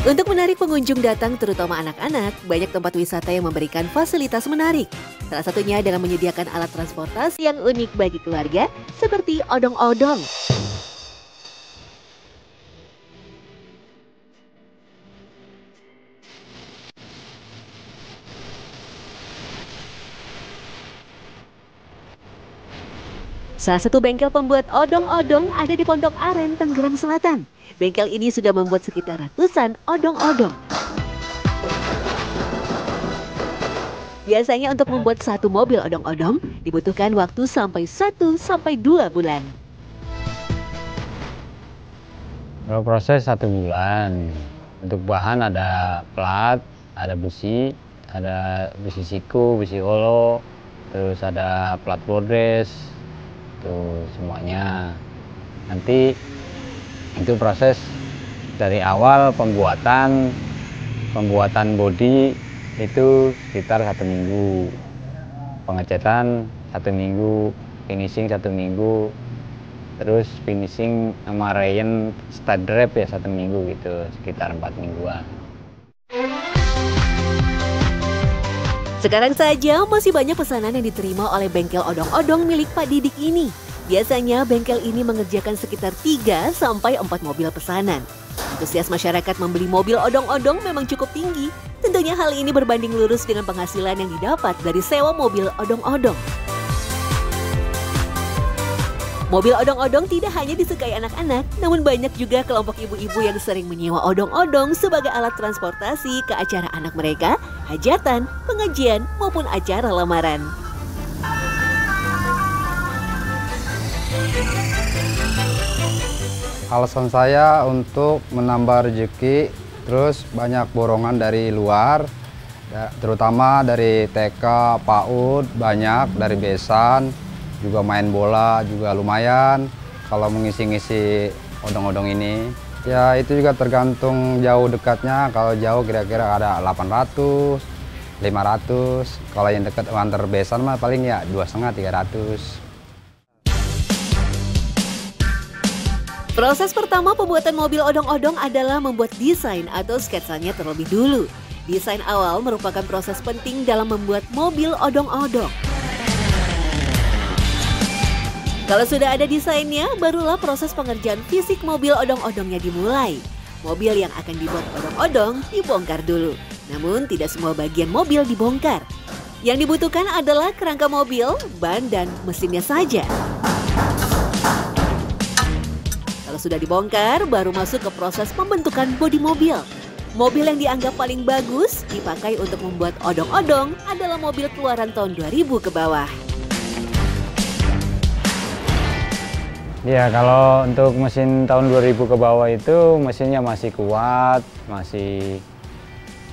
Untuk menarik pengunjung datang terutama anak-anak, banyak tempat wisata yang memberikan fasilitas menarik. Salah satunya dengan menyediakan alat transportasi yang unik bagi keluarga seperti odong-odong. Salah satu bengkel pembuat odong-odong ada di Pondok Aren, Tangerang Selatan. Bengkel ini sudah membuat sekitar ratusan odong-odong. Biasanya untuk membuat satu mobil odong-odong dibutuhkan waktu sampai 1 sampai 2 bulan. Kalau proses 1 bulan, untuk bahan ada plat, ada besi siku, besi holo, terus ada plat bordes, itu semuanya. Nanti itu proses dari awal pembuatan bodi itu sekitar 1 minggu, pengecetan 1 minggu, finishing 1 minggu, terus finishing sama rayon stud wrap ya 1 minggu gitu, sekitar 4 mingguan. Sekarang saja masih banyak pesanan yang diterima oleh bengkel odong-odong milik Pak Didik ini. Biasanya bengkel ini mengerjakan sekitar 3 sampai 4 mobil pesanan. Antusias masyarakat membeli mobil odong-odong memang cukup tinggi. Tentunya hal ini berbanding lurus dengan penghasilan yang didapat dari sewa mobil odong-odong. Mobil odong-odong tidak hanya disukai anak-anak, namun banyak juga kelompok ibu-ibu yang sering menyewa odong-odong sebagai alat transportasi ke acara anak mereka, hajatan, pengajian, maupun acara lamaran. Alasan saya untuk menambah rezeki, terus banyak borongan dari luar, terutama dari TK, PAUD, banyak dari besan, juga main bola juga lumayan kalau mengisi-ngisi odong-odong ini. Ya itu juga tergantung jauh dekatnya, kalau jauh kira-kira ada 800, 500, kalau yang dekat antar besan mah paling ya 250-300. Proses pertama pembuatan mobil odong-odong adalah membuat desain atau sketsanya terlebih dulu. Desain awal merupakan proses penting dalam membuat mobil odong-odong. Kalau sudah ada desainnya, barulah proses pengerjaan fisik mobil odong-odongnya dimulai. Mobil yang akan dibuat odong-odong dibongkar dulu. Namun tidak semua bagian mobil dibongkar. Yang dibutuhkan adalah kerangka mobil, ban, dan mesinnya saja. Kalau sudah dibongkar, baru masuk ke proses pembentukan bodi mobil. Mobil yang dianggap paling bagus dipakai untuk membuat odong-odong adalah mobil keluaran tahun 2000 ke bawah. Ya kalau untuk mesin tahun 2000 ke bawah itu mesinnya masih kuat, masih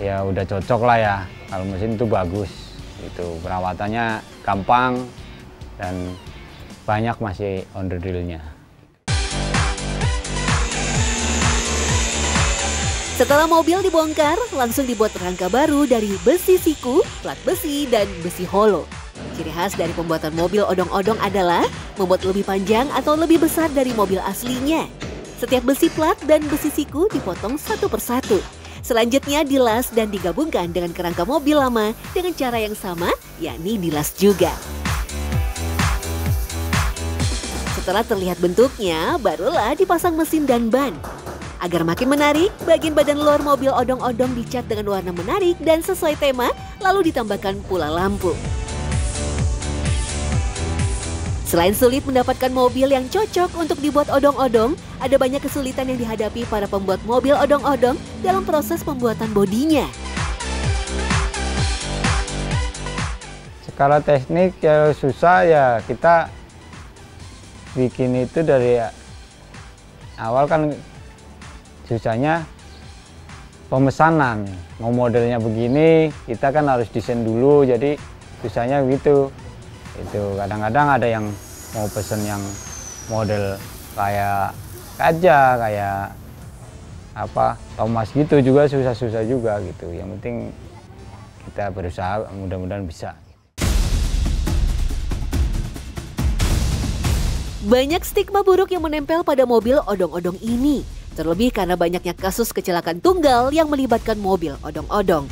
ya udah cocok lah ya. Kalau mesin itu bagus, itu perawatannya gampang dan banyak masih onderdilnya. Setelah mobil dibongkar, langsung dibuat rangka baru dari besi siku, plat besi, dan besi holo. Ciri khas dari pembuatan mobil odong-odong adalah membuat lebih panjang atau lebih besar dari mobil aslinya. Setiap besi plat dan besi siku dipotong satu persatu. Selanjutnya dilas dan digabungkan dengan kerangka mobil lama dengan cara yang sama, yakni dilas juga. Setelah terlihat bentuknya, barulah dipasang mesin dan ban. Agar makin menarik, bagian badan luar mobil odong-odong dicat dengan warna menarik dan sesuai tema, lalu ditambahkan pula lampu. Selain sulit mendapatkan mobil yang cocok untuk dibuat odong-odong, ada banyak kesulitan yang dihadapi para pembuat mobil odong-odong dalam proses pembuatan bodinya. Secara teknik ya susah ya, kita bikin itu dari awal kan susahnya pemesanan. Mau modelnya begini, kita kan harus desain dulu, jadi susahnya begitu. Itu kadang-kadang ada yang mau pesen yang model kayak kaca, kayak apa Thomas gitu juga susah-susah juga gitu. Yang penting kita berusaha, mudah-mudahan bisa. Banyak stigma buruk yang menempel pada mobil odong-odong ini, Terlebih karena banyaknya kasus kecelakaan tunggal yang melibatkan mobil odong-odong.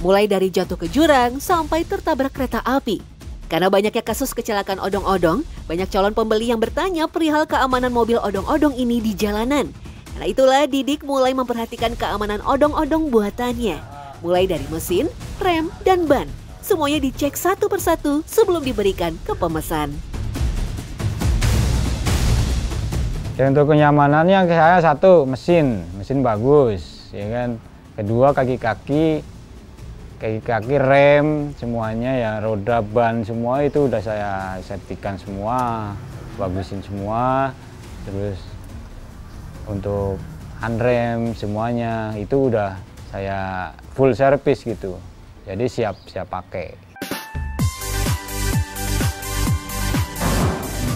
Mulai dari jatuh ke jurang sampai tertabrak kereta api. Karena banyaknya kasus kecelakaan odong-odong, banyak calon pembeli yang bertanya perihal keamanan mobil odong-odong ini di jalanan. Karena itulah Didik mulai memperhatikan keamanan odong-odong buatannya. Mulai dari mesin, rem, dan ban. Semuanya dicek satu persatu sebelum diberikan ke pemesan. Ya, untuk kenyamanannya saya satu mesin bagus, ya kan. Kedua kaki-kaki rem semuanya ya, roda ban semua itu udah saya sertikan semua, bagusin semua. Terus untuk handrem semuanya itu udah saya full service gitu, jadi siap pakai.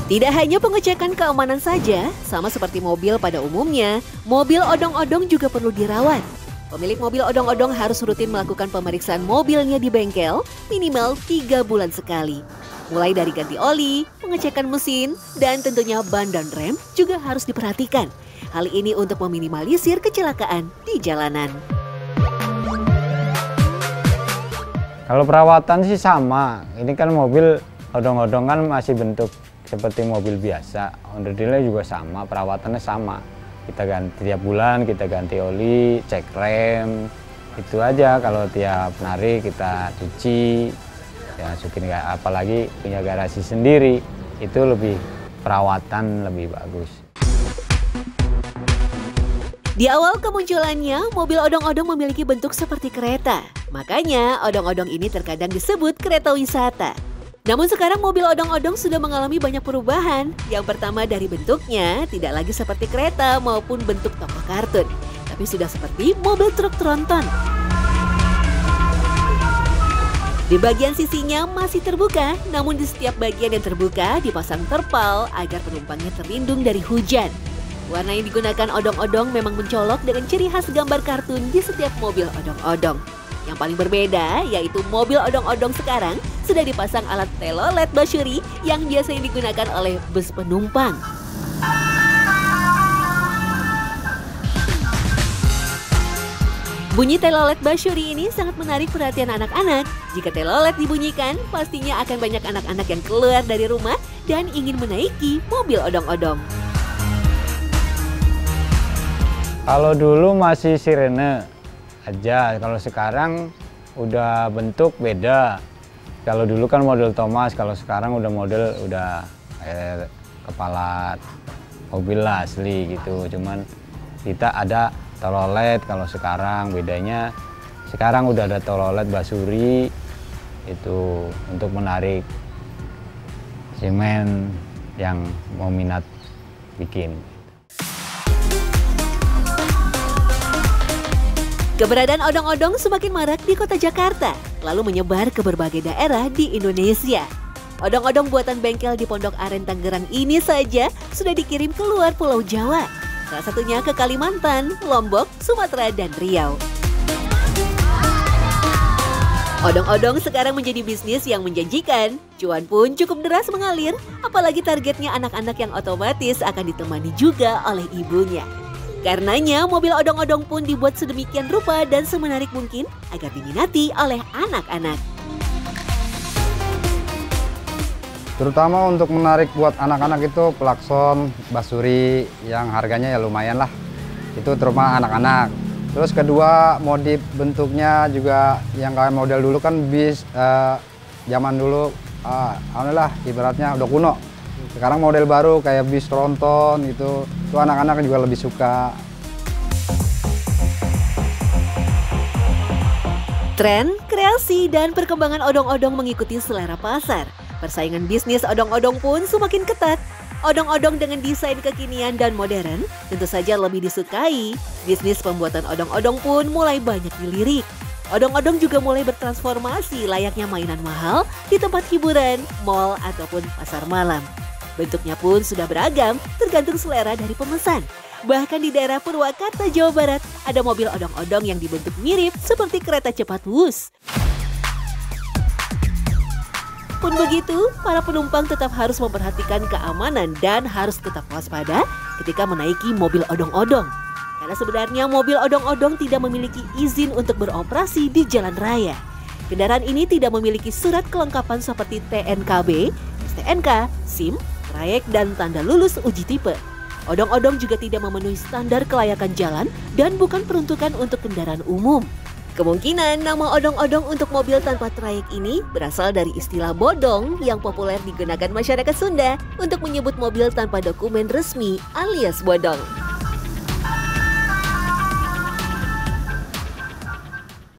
Tidak hanya pengecekan keamanan saja, sama seperti mobil pada umumnya, mobil odong-odong juga perlu dirawat. Pemilik mobil odong-odong harus rutin melakukan pemeriksaan mobilnya di bengkel minimal 3 bulan sekali. Mulai dari ganti oli, pengecekan mesin, dan tentunya ban dan rem juga harus diperhatikan. Hal ini untuk meminimalisir kecelakaan di jalanan. Kalau perawatan sih sama, ini kan mobil odong-odong kan masih bentuk seperti mobil biasa, onderdilnya juga sama, perawatannya sama. Kita ganti tiap bulan, kita ganti oli, cek rem, itu aja. Kalau tiap narik kita cuci, ya masukin, apalagi punya garasi sendiri, itu lebih perawatan lebih bagus. Di awal kemunculannya, mobil odong-odong memiliki bentuk seperti kereta. Makanya odong-odong ini terkadang disebut kereta wisata. Namun sekarang mobil odong-odong sudah mengalami banyak perubahan. Yang pertama dari bentuknya tidak lagi seperti kereta maupun bentuk tokoh kartun, tapi sudah seperti mobil truk tronton. Di bagian sisinya masih terbuka, namun di setiap bagian yang terbuka dipasang terpal agar penumpangnya terlindung dari hujan. Warna yang digunakan odong-odong memang mencolok dengan ciri khas gambar kartun di setiap mobil odong-odong. Yang paling berbeda yaitu mobil odong-odong sekarang sudah dipasang alat telolet basyuri yang biasanya digunakan oleh bus penumpang. Bunyi telolet basyuri ini sangat menarik perhatian anak-anak. Jika telolet dibunyikan, pastinya akan banyak anak-anak yang keluar dari rumah dan ingin menaiki mobil odong-odong. Kalau dulu masih sirene aja, kalau sekarang udah bentuk beda. Kalau dulu kan model Thomas, kalau sekarang udah model kepala mobil lah asli gitu. Cuman kita ada telolet, kalau sekarang bedanya sekarang udah ada telolet basyuri itu untuk menarik semen yang mau minat bikin. Keberadaan odong-odong semakin marak di kota Jakarta, lalu menyebar ke berbagai daerah di Indonesia. Odong-odong buatan bengkel di Pondok Aren Tangerang ini saja sudah dikirim keluar Pulau Jawa. Salah satunya ke Kalimantan, Lombok, Sumatera, dan Riau. Odong-odong sekarang menjadi bisnis yang menjanjikan. Cuan pun cukup deras mengalir, apalagi targetnya anak-anak yang otomatis akan ditemani juga oleh ibunya. Karenanya mobil odong-odong pun dibuat sedemikian rupa dan semenarik mungkin agar diminati oleh anak-anak. Terutama untuk menarik buat anak-anak itu klakson basyuri yang harganya ya lumayan lah. Itu terutama anak-anak. Terus kedua modif bentuknya juga yang kayak model dulu kan bis zaman dulu alhamdulillah ibaratnya udah kuno. Sekarang model baru kayak bis tronton itu anak-anak juga lebih suka. Tren, kreasi, dan perkembangan odong-odong mengikuti selera pasar. Persaingan bisnis odong-odong pun semakin ketat. Odong-odong dengan desain kekinian dan modern tentu saja lebih disukai. Bisnis pembuatan odong-odong pun mulai banyak dilirik. Odong-odong juga mulai bertransformasi layaknya mainan mahal di tempat hiburan, mal, ataupun pasar malam. Bentuknya pun sudah beragam, tergantung selera dari pemesan. Bahkan di daerah Purwakarta, Jawa Barat, ada mobil odong-odong yang dibentuk mirip seperti kereta cepat Wus. Meskipun begitu, para penumpang tetap harus memperhatikan keamanan dan harus tetap waspada ketika menaiki mobil odong-odong. Karena sebenarnya mobil odong-odong tidak memiliki izin untuk beroperasi di jalan raya. Kendaraan ini tidak memiliki surat kelengkapan seperti TNKB, STNK, SIM, trayek, dan tanda lulus uji tipe. Odong-odong juga tidak memenuhi standar kelayakan jalan dan bukan peruntukan untuk kendaraan umum. Kemungkinan nama odong-odong untuk mobil tanpa trayek ini berasal dari istilah bodong yang populer digunakan masyarakat Sunda untuk menyebut mobil tanpa dokumen resmi alias bodong.